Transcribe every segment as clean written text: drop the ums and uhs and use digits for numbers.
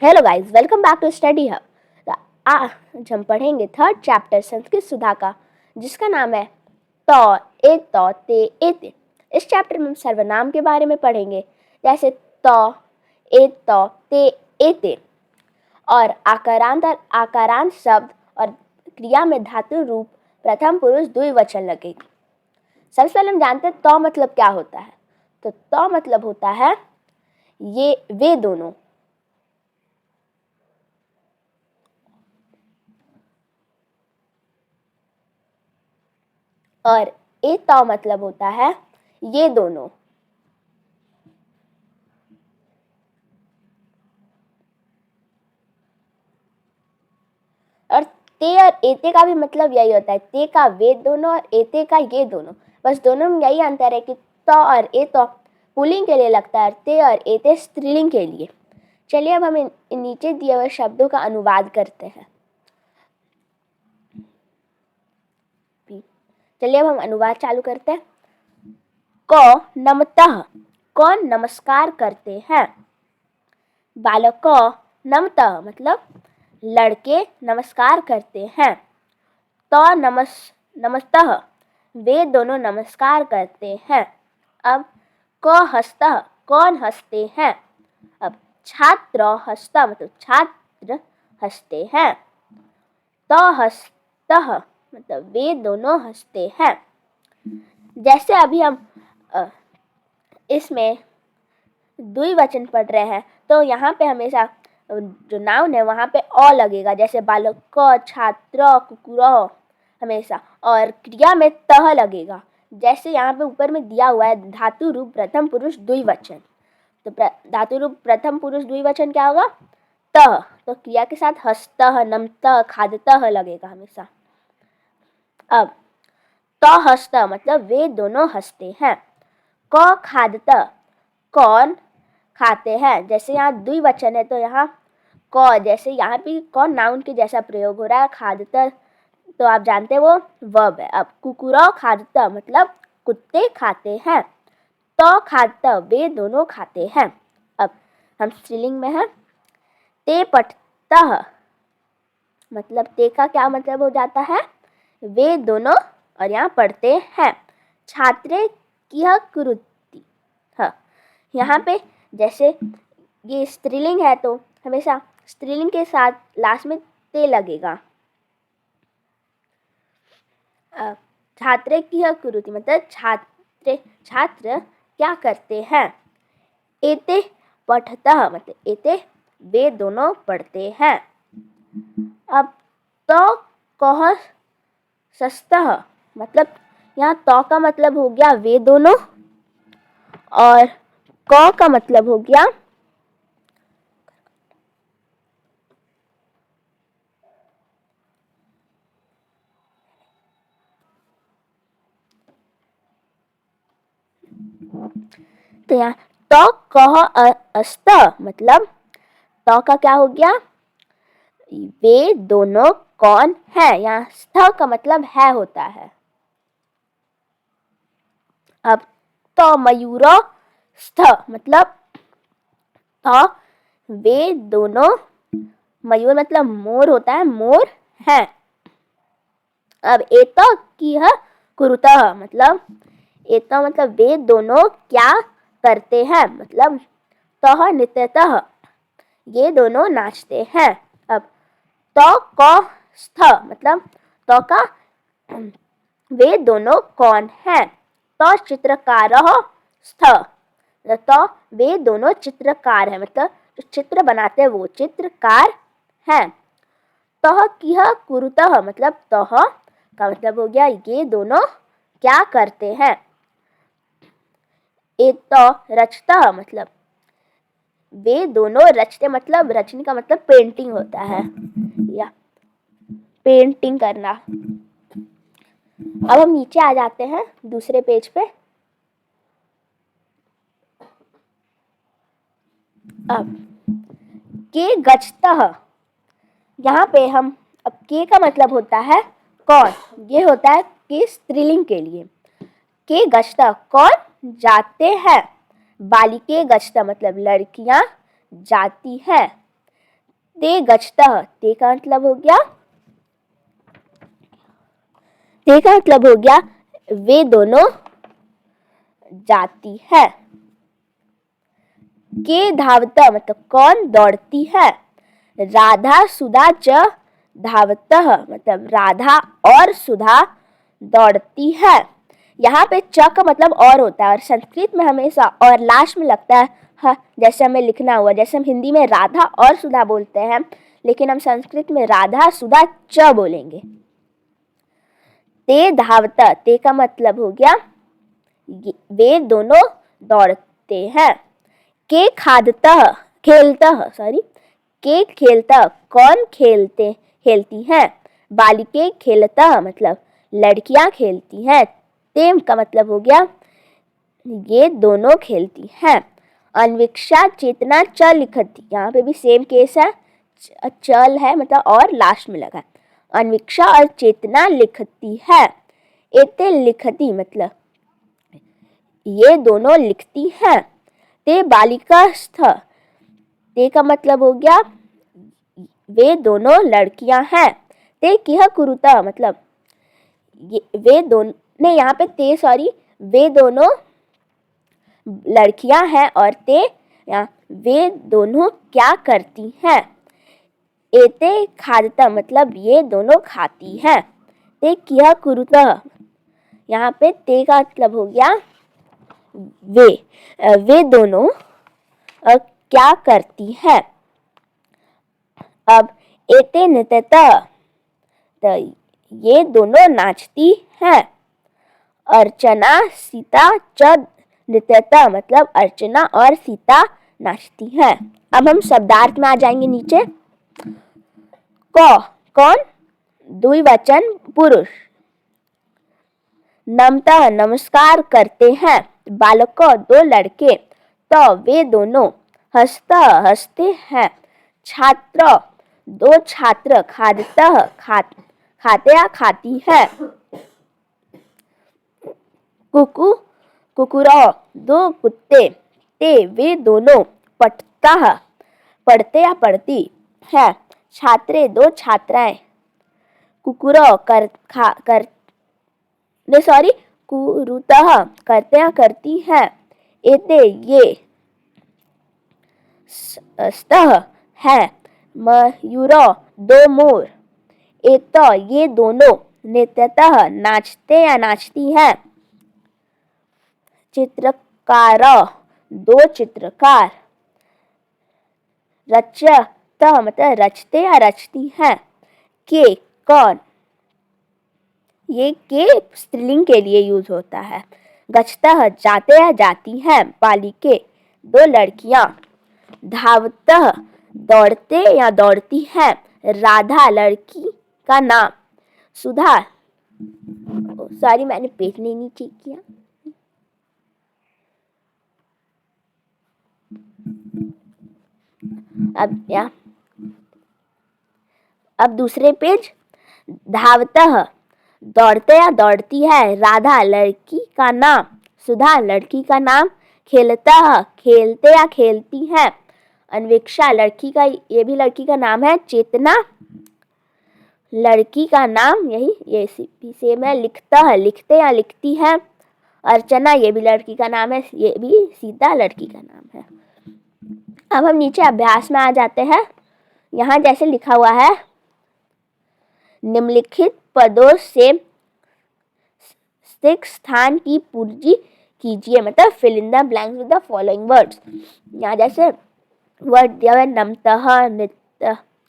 Hello guys, welcome back to study hub. आज हम पढ़ेंगे थर्ड चैप्टर संस्कृत सुधा का, जिसका नाम है तो ए तो ते एते। इस चैप्टर में हम सर्वनाम के बारे में पढ़ेंगे, जैसे तो ए तो ते एते, और आकारांत शब्द और क्रिया में धातु रूप प्रथम पुरुष द्विवचन लगेगी। सबसे पहले हम जानते हैं तो मतलब क्या होता है। तो मतलब होता है ये वे दोनों, और ए तो मतलब होता है ये दोनों। और ते और एते का भी मतलब यही होता है, ते का वे दोनों और एते का ये दोनों। बस दोनों में यही अंतर है कि तो और ए तो पुल्लिंग के लिए लगता है, ते और एते स्त्रीलिंग के लिए। चलिए अब हम इन नीचे दिए हुए शब्दों का अनुवाद करते हैं। चलिए अब हम अनुवाद चालू करते हैं। को नमतः, कौन नमस्कार करते हैं। बालको नमतः मतलब लड़के नमस्कार करते हैं। तो नमस्तः वे दोनों नमस्कार करते हैं। अब को हस्तः कौन हंसते हैं। अब छात्र हंसता मतलब छात्र हंसते हैं। तो हंसतः मतलब वे दोनों हंसते हैं। जैसे अभी हम इसमें द्विवचन पढ़ रहे हैं, तो यहाँ पे हमेशा जो नाउन है वहाँ पे अ लगेगा, जैसे बालक, छात्र, कुकुर हमेशा, और क्रिया में तह लगेगा। जैसे यहाँ पे ऊपर में दिया हुआ है धातु रूप प्रथम पुरुष द्विवचन, तो धातु रूप प्रथम पुरुष द्विवचन क्या होगा, तह। तो क्रिया के साथ हस्तः, नमतः, खादतः लगेगा हमेशा। अब तो हंसता मतलब वे दोनों हंसते हैं। क खादतः कौन खाते हैं। जैसे यहाँ द्विवचन है तो यहाँ क, जैसे यहाँ भी कौन नाउन के जैसा प्रयोग हो रहा है। खादतः तो आप जानते हैं वो वर्ब है। अब कुकुरा खादतः मतलब कुत्ते खाते हैं। तो खादतः वे दोनों खाते हैं। अब हम स्त्रीलिंग में हैं। ते पठतः मतलब ते का क्या मतलब हो जाता है, वे दोनों, और यहाँ पढ़ते हैं। छात्रे किह कुरुति, हाँ यहाँ पे जैसे ये स्त्रीलिंग है तो हमेशा स्त्रीलिंग के साथ लास्ट में ते लगेगा। छात्रे किह कुरुति मतलब छात्र क्या करते हैं। एते पठतः मतलब एते वे दोनों पढ़ते हैं। अब तो कह सस्तः मतलब यहाँ तो का मतलब हो गया वे दोनों, और क का मतलब हो गया तो यहाँ तो कह अस्त मतलब तो का क्या हो गया, वे दोनों कौन है। यहाँ स्थ का मतलब है होता है। अब तो मयूरो स्थ मतलब तो वे दोनों, मयूर मतलब मोर होता है, मोर है। अब एतो किह कुरुतः मतलब एतो मतलब वे दोनों क्या करते हैं, मतलब तह नृत्यतः ये दोनों नाचते हैं। अब तो क स्थ मतलब तो का वे दोनों कौन हैं। तो चित्रकारः स्थ तो वे दोनों चित्रकार हैं, मतलब जो चित्र बनाते हैं वो चित्रकार हैं। तह किह कुरुतः मतलब तह का मतलब हो गया ये दोनों क्या करते हैं। एतो रचतः मतलब वे दोनों रचते, मतलब रचने का मतलब पेंटिंग होता है या पेंटिंग करना। अब हम नीचे आ जाते हैं दूसरे पेज पे। अब के गच्छतः, यहाँ पे हम अब के का मतलब होता है कौन, ये होता है के स्त्रीलिंग के लिए। के गच्छतः कौन जाते हैं। बालिके गच्छतः मतलब लड़कियां जाती हैं। ते गच्छतः, ते का मतलब हो गया, ते का मतलब हो गया वे दोनों जाती है। के धावतः मतलब कौन दौड़ती है। राधा सुधा च धावतः मतलब राधा और सुधा दौड़ती है। यहाँ पे च का मतलब और होता है और संस्कृत में हमेशा और लास्ट में लगता है जैसे हमें लिखना हुआ, जैसे हम हिंदी में राधा और सुधा बोलते हैं लेकिन हम संस्कृत में राधा सुधा च बोलेंगे। ते धावतः, ते का मतलब हो गया वे दोनों दौड़ते हैं। के खादतः खेलतः सॉरी के खेलतः कौन खेलती हैं। बालिके खेलतः मतलब लड़कियां खेलती हैं। तेम का मतलब हो गया ये दोनों खेलती हैं। अन्वीक्षा चेतना चल लिखती, यहाँ पे भी सेम केस है, चल है मतलब और लास्ट में लगा। अन्वीक्षा और चेतना लिखती है। एते लिखती मतलब ये दोनों लिखती हैं। ते बालिकास्थ, ते का मतलब हो गया वे दोनों लड़कियां हैं। ते किह कुरुता मतलब वे दोनों नहीं, यहाँ पे ते सॉरी वे दोनों लड़कियां हैं और ते वे दोनों क्या करती हैं। एते खादता मतलब ये दोनों खाती हैं। ते किह कुरुता, यहाँ पे ते का मतलब हो गया वे दोनों क्या करती हैं। अब एते नृत्यता तो ये दोनों नाचती हैं। अर्चना सीता च नृत्यता मतलब अर्चना और सीता नाचती हैं। अब हम शब्दार्थ में आ जाएंगे नीचे। कौन द्विवचन पुरुष। नमता नमस्कार करते हैं। बालकों दो लड़के। तो वे दोनों हंसता हंसते हैं। छात्र दो छात्र। खादतः खाते या खाती है। कुकुरो दो कुत्ते। ते वे दोनों पढ़ते या पढ़ती है। छात्रे दो छात्राएं। कुकुरो कुरुतः करते या करती है। एते ये स्तः है। मयूरो दो मोर। एतो ये दोनों नृत्यतः नाचते या नाचती है। चित्रकार दो चित्रकार। रचतः मतलब रचते या रचती है। के कौन, ये के स्त्रीलिंग के लिए यूज होता है। गच्छतः जाते या जाती हैं। बालिके दो लड़कियां। धावतः दौड़ते या दौड़ती हैं। राधा लड़की का नाम। सुधा सॉरी मैंने पेज नहीं चेक किया। अब दूसरे पेज। धावतः दौड़ते या दौड़ती है। राधा लड़की का नाम। सुधा लड़की का नाम। खेलता खेलते या खेलती है। अन्वेक्षा लड़की का, ये भी लड़की का नाम है। चेतना लड़की का नाम, ये सेम है। लिखता है लिखते या लिखती है। अर्चना ये भी लड़की का नाम है। ये भी सीता लड़की का नाम है। अब हम नीचे अभ्यास में आ जाते हैं। यहाँ जैसे लिखा हुआ है निम्नलिखित पदों से स्थान की पूर्ति कीजिए, मतलब fill in the blanks with the following words. यहाँ जैसे वर्ड दिया हुआ है नमतः,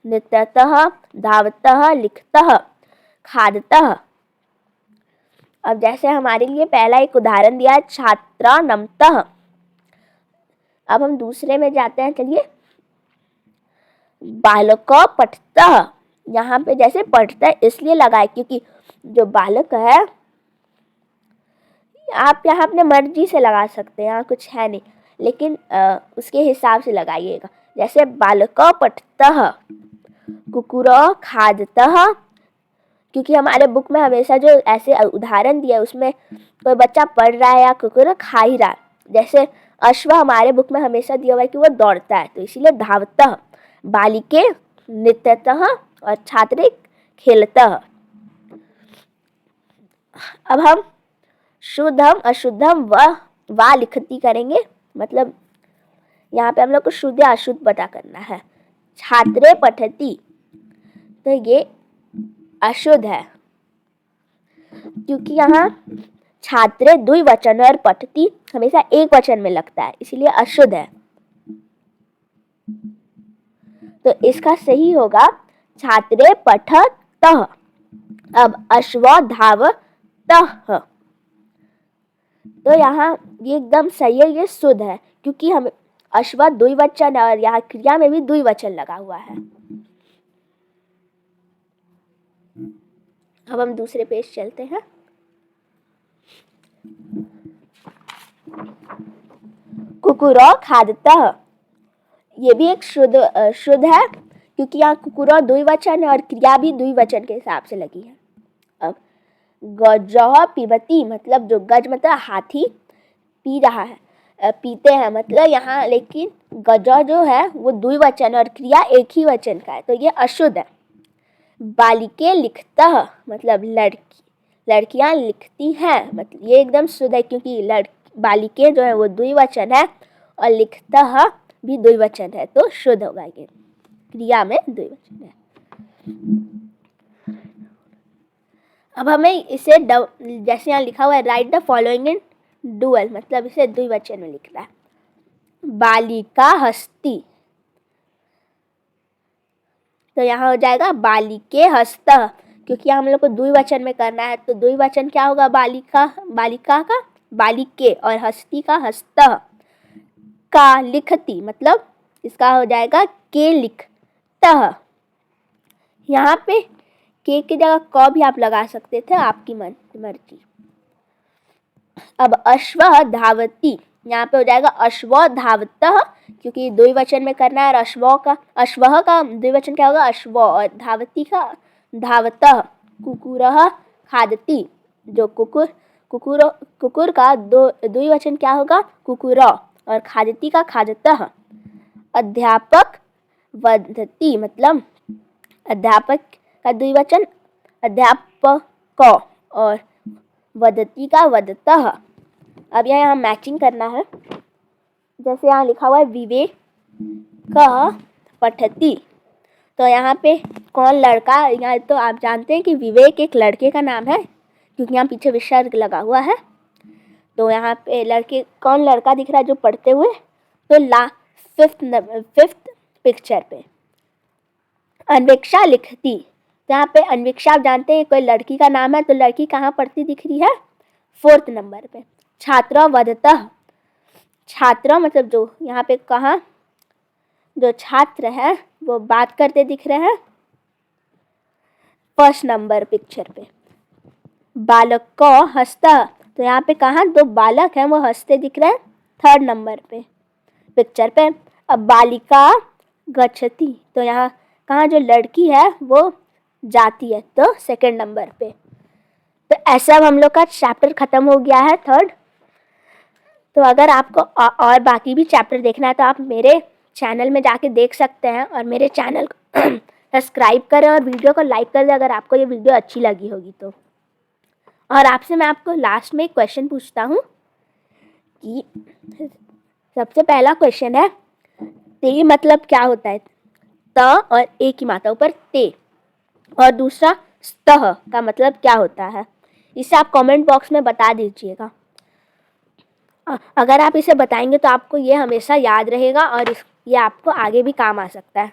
नृत्यतः, धावतः, लिखतः, खादतः। अब जैसे हमारे लिए पहला एक उदाहरण दिया है छात्रा नमतः। अब हम दूसरे में जाते हैं। चलिए बालको पठतः। यहाँ पे जैसे पढ़ता है इसलिए लगाए क्योंकि जो बालक है, आप यहाँ अपने मर्जी से लगा सकते हैं, यहाँ कुछ है नहीं, लेकिन उसके हिसाब से लगाइएगा। जैसे बालको पठतः, कुकुरो खादतः, क्योंकि हमारे बुक में हमेशा जो ऐसे उदाहरण दिया उसमें कोई बच्चा पढ़ रहा है या कुकुर खा ही रहा है। जैसे अश्व हमारे बुक में हमेशा दिया हुआ है कि वो दौड़ता है, तो इसीलिए धावतः। बालिके नृत्यतः और छात्रे खेलतः। अब हम शुद्धम अशुद्धम व लिखती करेंगे, मतलब यहाँ पे हम लोग को शुद्ध या अशुद्ध पता करना है। छात्रे पठती, तो ये अशुद्ध है क्योंकि यहाँ छात्रे द्विवचन और पठती हमेशा एक वचन में लगता है, इसलिए अशुद्ध है। तो इसका सही होगा छात्रे पठतः। अब अश्व धावतः, तो यहाँ ये एकदम सही है, ये शुद्ध है क्योंकि हम अश्व द्विवचन और यहाँ क्रिया में भी द्विवचन लगा हुआ है। अब हम दूसरे पेज चलते हैं। कुकुरो खादतः, ये भी एक शुद्ध है क्योंकि यहाँ कुकुरो द्विवचन है और क्रिया भी द्विवचन के हिसाब से लगी है। अब गजः पिबती, मतलब जो गज मतलब हाथी पी रहा है, पीते हैं मतलब यहाँ, लेकिन गजः जो है वो द्विवचन और क्रिया एक ही वचन का है, तो ये अशुद्ध है। बालिके लिखतः, मतलब लड़कियां लिखती हैं, मतलब ये एकदम शुद्ध है क्योंकि बालिके जो है वो द्विवचन है और लिखतः भी द्विवचन है, तो शुद्ध होगा, ये क्रिया में द्विवचन है। अब हमें इसे जैसे यहाँ लिखा हुआ है right the following in dual, मतलब इसे द्विवचन में लिखना है। बालिका हस्ती, तो यहाँ हो जाएगा बालिके हस्तः, क्योंकि हम लोग को द्विवचन में करना है, तो द्विवचन क्या होगा बालिका का बालिके और हस्ती का हस्तः। का लिखती, मतलब इसका हो जाएगा के लिखतः। यहाँ पे के की जगह क भी आप लगा सकते थे, आपकी मर्जी। अब अश्व धावती, यहाँ पे हो जाएगा अश्व धावतः क्योंकि द्विवचन में करना है, और अश्वः का द्विवचन क्या होगा अश्व, और धावती का धावतः। कुकुरः खादति, जो कुकुर का द्विवचन क्या होगा कुकुरः, और खादति का खादतः। अध्यापक वदति, मतलब अध्यापक का द्विवचन अध्यापक और वदति का वदतः। अब यहाँ मैचिंग करना है, जैसे यहाँ लिखा हुआ है विवेक पठती, तो यहाँ पे कौन लड़का, यहाँ तो आप जानते हैं कि विवेक एक लड़के का नाम है क्योंकि यहाँ पीछे विसर्ग लगा हुआ है, तो यहाँ पे कौन लड़का दिख रहा है जो पढ़ते हुए, तो फिफ्थ पिक्चर पे अन्वेक्षा लिखती, तो यहाँ पे अन्वेक्षा आप जानते हैं कोई लड़की का नाम है, तो लड़की कहाँ पढ़ती दिख रही है 4th नंबर पे। छात्र वदतः, छात्र मतलब जो यहाँ पे कहाँ जो छात्र है वो बात करते दिख रहे हैं 1st नंबर पिक्चर पे। बालक को हंसता, तो यहाँ पे कहाँ दो बालक हैं वो हंसते दिख रहे हैं 3rd नंबर पे पिक्चर पे। अब बालिका गच्छति, तो यहाँ कहाँ जो लड़की है वो जाती है, तो 2nd नंबर पे। तो ऐसा हम लोग का चैप्टर ख़त्म हो गया है 3rd। तो अगर आपको और बाकी भी चैप्टर देखना है तो आप मेरे चैनल में जाके देख सकते हैं, और मेरे चैनल को सब्सक्राइब करें और वीडियो को लाइक कर दें अगर आपको ये वीडियो अच्छी लगी होगी तो। और आपसे मैं आपको लास्ट में एक क्वेश्चन पूछता हूँ कि सबसे पहला क्वेश्चन है ते मतलब क्या होता है, त और ए की मात्रा ऊपर ते, और दूसरा स्तः का मतलब क्या होता है, इसे आप कमेंट बॉक्स में बता दीजिएगा। अगर आप इसे बताएंगे तो आपको ये हमेशा याद रहेगा और ये आपको आगे भी काम आ सकता है।